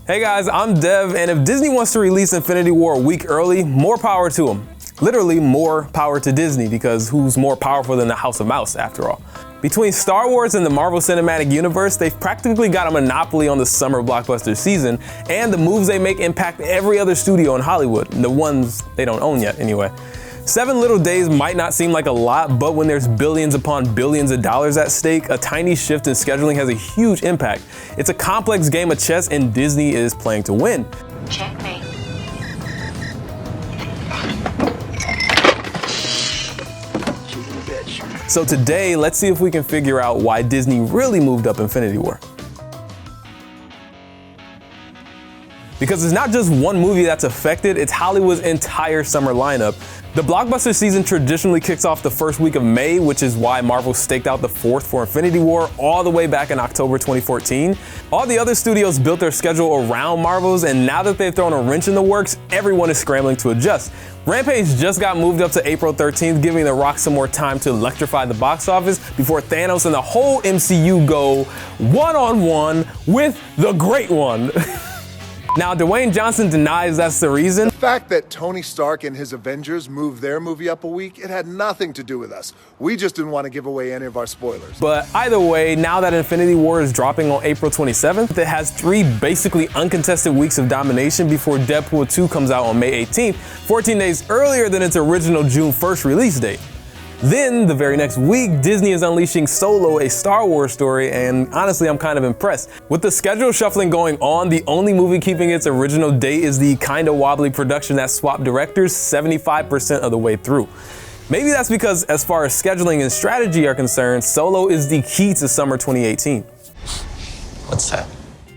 Hey guys, I'm Dev, and if Disney wants to release Infinity War a week early, more power to them. Literally more power to Disney, because who's more powerful than the House of Mouse after all? Between Star Wars and the Marvel Cinematic Universe, they've practically got a monopoly on the summer blockbuster season, and the moves they make impact every other studio in Hollywood, the ones they don't own yet anyway. 7 little days might not seem like a lot, but when there's billions upon billions of dollars at stake, a tiny shift in scheduling has a huge impact. It's a complex game of chess, and Disney is playing to win. Checkmate. So today, let's see if we can figure out why Disney really moved up Infinity War. Because it's not just one movie that's affected, it's Hollywood's entire summer lineup. The blockbuster season traditionally kicks off the first week of May, which is why Marvel staked out the 4th for Infinity War all the way back in October 2014. All the other studios built their schedule around Marvel's, and now that they've thrown a wrench in the works, everyone is scrambling to adjust. Rampage just got moved up to April 13th, giving The Rock some more time to electrify the box office before Thanos and the whole MCU go one-on-one with the Great One. Now, Dwayne Johnson denies that's the reason. The fact that Tony Stark and his Avengers moved their movie up a week, it had nothing to do with us. We just didn't want to give away any of our spoilers. But either way, now that Infinity War is dropping on April 27th, it has 3 basically uncontested weeks of domination before Deadpool 2 comes out on May 18th, 14 days earlier than its original June 1st release date. Then, the very next week, Disney is unleashing Solo, a Star Wars story, and honestly, I'm kind of impressed. With the schedule shuffling going on, the only movie keeping its original date is the kinda wobbly production that swapped directors 75% of the way through. Maybe that's because, as far as scheduling and strategy are concerned, Solo is the key to summer 2018. What's that?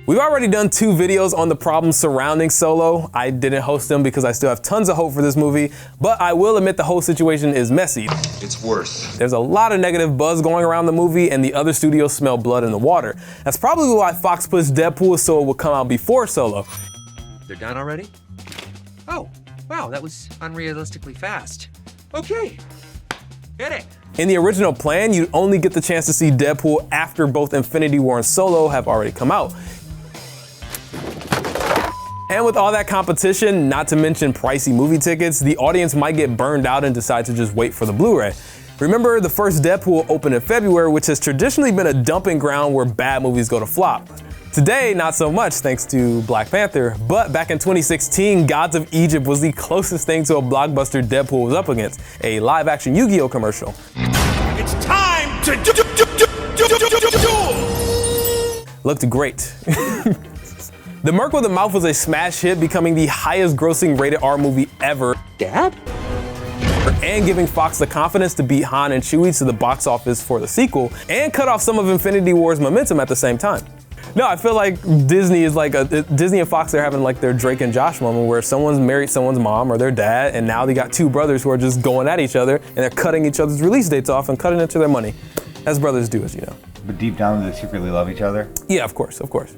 We've already done 2 videos on the problems surrounding Solo. I didn't host them because I still have tons of hope for this movie, but I will admit the whole situation is messy. It's worse. There's a lot of negative buzz going around the movie, and the other studios smell blood in the water. That's probably why Fox pushed Deadpool so it would come out before Solo. They're done already? Oh, wow, that was unrealistically fast. Okay, hit it. In the original plan, you'd only get the chance to see Deadpool after both Infinity War and Solo have already come out. And with all that competition, not to mention pricey movie tickets, the audience might get burned out and decide to just wait for the Blu-ray. Remember, the first Deadpool opened in February, which has traditionally been a dumping ground where bad movies go to flop. Today, not so much thanks to Black Panther, but back in 2016, Gods of Egypt was the closest thing to a blockbuster Deadpool was up against, a live-action Yu-Gi-Oh commercial. It's time to duel! Looked great. The Merc with a Mouth was a smash hit, becoming the highest grossing rated R movie ever. Dad? And giving Fox the confidence to beat Han and Chewie to the box office for the sequel, and cut off some of Infinity War's momentum at the same time. No, I feel like Disney is like Disney and Fox are having like their Drake and Josh moment where someone's married someone's mom or their dad, and now they got 2 brothers who are just going at each other, and they're cutting each other's release dates off and cutting into their money. As brothers do, as you know. But deep down, they secretly love each other? Yeah, of course, of course.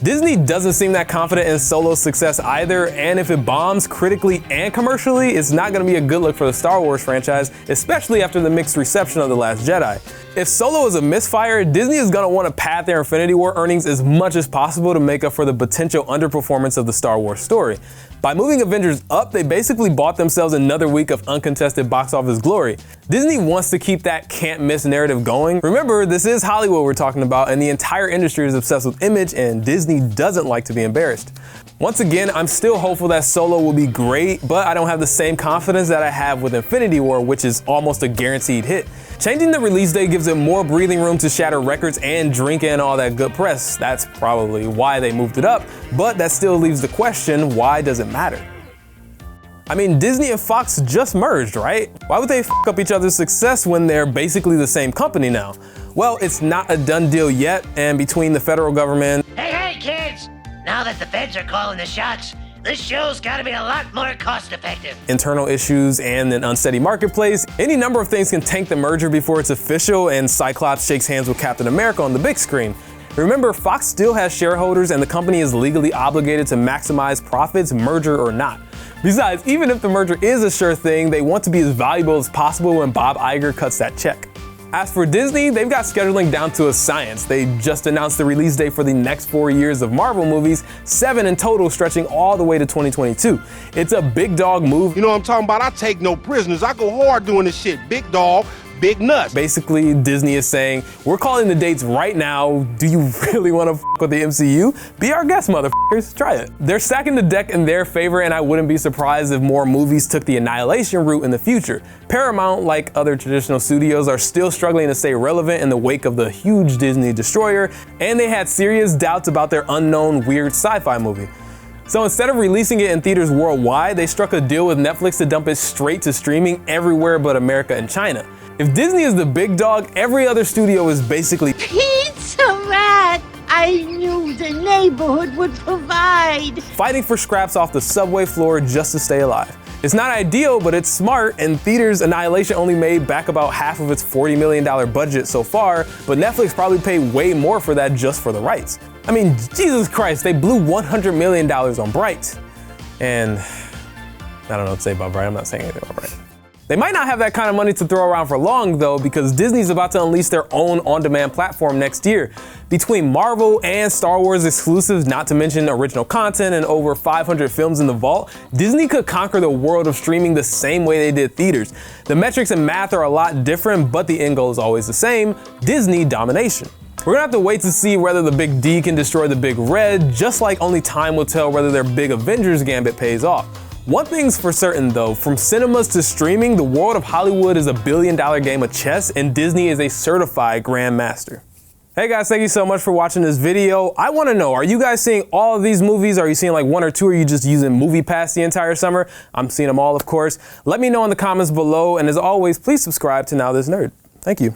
Disney doesn't seem that confident in Solo's success either, and if it bombs critically and commercially, it's not gonna be a good look for the Star Wars franchise, especially after the mixed reception of The Last Jedi. If Solo is a misfire, Disney is gonna want to pad their Infinity War earnings as much as possible to make up for the potential underperformance of the Star Wars story. By moving Avengers up, they basically bought themselves another week of uncontested box office glory. Disney wants to keep that can't-miss narrative going. Remember, this is Hollywood we're talking about, and the entire industry is obsessed with image, and Disney doesn't like to be embarrassed. Once again, I'm still hopeful that Solo will be great, but I don't have the same confidence that I have with Infinity War, which is almost a guaranteed hit. Changing the release date gives it more breathing room to shatter records and drink in all that good press. That's probably why they moved it up, but that still leaves the question, why does it matter? I mean, Disney and Fox just merged, right? Why would they f up each other's success when they're basically the same company now? Well, it's not a done deal yet, and between the federal government— Hey, kids! Now that the feds are calling the shots, this show's gotta be a lot more cost-effective. internal issues and an unsteady marketplace, any number of things can tank the merger before it's official and Cyclops shakes hands with Captain America on the big screen. Remember, Fox still has shareholders and the company is legally obligated to maximize profits, merger or not. Besides, even if the merger is a sure thing, they want to be as valuable as possible when Bob Iger cuts that check. As for Disney, they've got scheduling down to a science. They just announced the release date for the next 4 years of Marvel movies, 7 in total, stretching all the way to 2022. It's a big dog move. You know what I'm talking about? I take no prisoners. I go hard doing this shit. Big dog, big nuts. Basically, Disney is saying, we're calling the dates right now. Do you really want to f with the MCU? Be our guest, motherfuckers. Try it. They're stacking the deck in their favor, and I wouldn't be surprised if more movies took the Annihilation route in the future. Paramount, like other traditional studios, are still struggling to stay relevant in the wake of the huge Disney destroyer, and they had serious doubts about their unknown weird sci-fi movie. So instead of releasing it in theaters worldwide, they struck a deal with Netflix to dump it straight to streaming everywhere but America and China. If Disney is the big dog, every other studio is basically Pizza Rat! I knew the neighborhood would provide. fighting for scraps off the subway floor just to stay alive. It's not ideal, but it's smart. In theaters, Annihilation only made back about half of its $40 million budget so far, but Netflix probably paid way more for that just for the rights. I mean, Jesus Christ, they blew $100 million on Bright. And I don't know what to say about Bright. I'm not saying anything about Bright. They might not have that kind of money to throw around for long though, because Disney's about to unleash their own on-demand platform next year. Between Marvel and Star Wars exclusives, not to mention original content and over 500 films in the vault, Disney could conquer the world of streaming the same way they did theaters. The metrics and math are a lot different, but the end goal is always the same: Disney domination. We're gonna have to wait to see whether the Big D can destroy the Big Red, just like only time will tell whether their big Avengers gambit pays off. One thing's for certain though, from cinemas to streaming, the world of Hollywood is a billion-dollar game of chess, and Disney is a certified grandmaster. Hey guys, thank you so much for watching this video. I wanna know, are you guys seeing all of these movies? Are you seeing like 1 or 2? Or are you just using Movie Pass the entire summer? I'm seeing them all, of course. Let me know in the comments below, and as always, please subscribe to Now This Nerd. Thank you.